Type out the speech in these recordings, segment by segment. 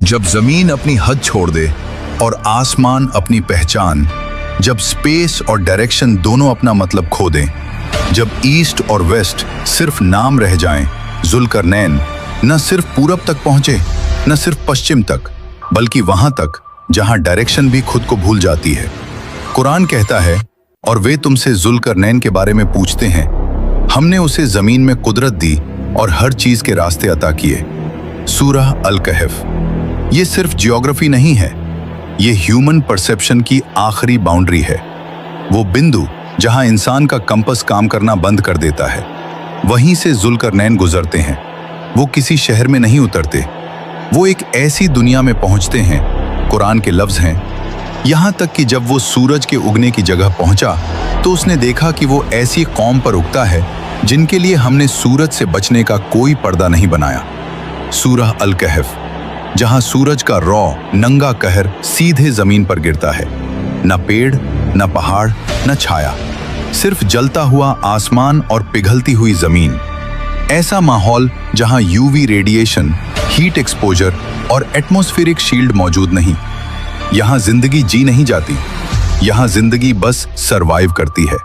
जब जमीन अपनी हद छोड़ दे और आसमान अपनी पहचान, जब स्पेस और डायरेक्शन दोनों अपना मतलब खो दें, जब ईस्ट और वेस्ट सिर्फ नाम रह जाएं, जुल्करनैन न सिर्फ पूरब तक पहुंचे, न सिर्फ पश्चिम तक, बल्कि वहां तक जहां डायरेक्शन भी खुद को भूल जाती है। कुरान कहता है, और वे तुमसे जुल्करनैन के बारे में पूछते हैं, हमने उसे जमीन में कुदरत दी और हर चीज के रास्ते अता किए। सूरह अल कहफ। ये सिर्फ जियोग्राफी नहीं है, ये ह्यूमन परसेप्शन की आखिरी बाउंड्री है। वो बिंदु जहां इंसान का कंपस काम करना बंद कर देता है, वहीं से जुल्करनैन गुजरते हैं। वो किसी शहर में नहीं उतरते, वो एक ऐसी दुनिया में पहुंचते हैं, कुरान के लफ्ज हैं, यहां तक कि जब वो सूरज के उगने की जगह पहुंचा तो उसने देखा कि वो ऐसी कौम पर उगता है जिनके लिए हमने सूरज से बचने का कोई पर्दा नहीं बनाया। सूरह अल कहफ, जहां सूरज का रौ नंगा कहर सीधे जमीन पर गिरता है, न पेड़, न पहाड़, न छाया, सिर्फ जलता हुआ आसमान और पिघलती हुई जमीन। ऐसा माहौल जहां यूवी रेडिएशन, हीट एक्सपोजर और एटमॉस्फेरिक शील्ड मौजूद नहीं। यहां जिंदगी जी नहीं जाती, यहां जिंदगी बस सरवाइव करती है।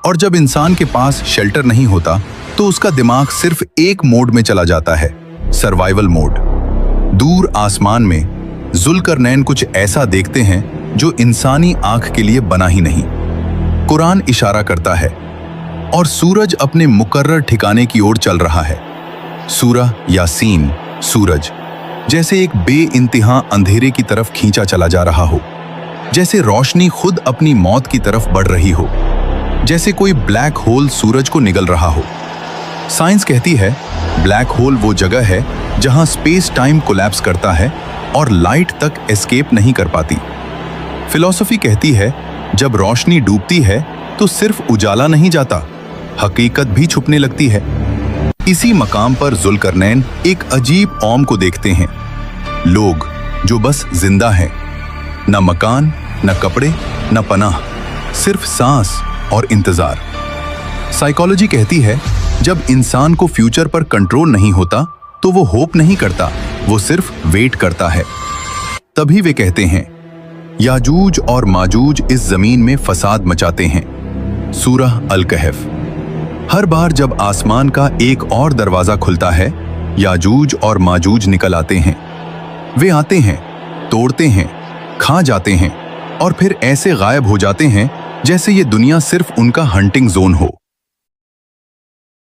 और जब इंसान के पास शेल्टर नहीं होता तो उसका दिमाग सिर्फ एक मोड में चला जाता है, सर्वाइवल मोड। दूर आसमान में जुल्करनैन कुछ ऐसा देखते हैं जो इंसानी आंख के लिए बना ही नहीं। कुरान इशारा करता है, और सूरज अपने मुकर्रर ठिकाने की ओर चल रहा है। सूरह यासीन, सूरज जैसे एक बेइंतहा अंधेरे की तरफ खींचा चला जा रहा हो, जैसे रोशनी खुद अपनी मौत की तरफ बढ़ रही हो, जैसे कोई ब्लैक होल सूरज को निगल रहा हो। साइंस कहती है, ब्लैक होल वो जगह है जहां स्पेस टाइम कोलैप्स करता है और लाइट तक एस्केप नहीं कर पाती। फिलॉसफी कहती है, जब रोशनी डूबती है तो सिर्फ उजाला नहीं जाता, हकीकत भी छुपने लगती है। इसी मकाम पर जुल्करनैन एक अजीब कौम को देखते हैं, लोग जो बस जिंदा हैं, न मकान, न कपड़े, न पनाह, सिर्फ सांस और इंतजार। साइकोलॉजी कहती है, जब इंसान को फ्यूचर पर कंट्रोल नहीं होता तो वो होप नहीं करता, वो सिर्फ वेट करता है। तभी वे कहते हैं, याजूज और माजूज इस जमीन में फसाद मचाते हैं। सूरह अल कहफ। हर बार जब आसमान का एक और दरवाजा खुलता है, याजूज और माजूज निकल आते हैं। वे आते हैं, तोड़ते हैं, खा जाते हैं और फिर ऐसे गायब हो जाते हैं जैसे ये दुनिया सिर्फ उनका हंटिंग जोन हो।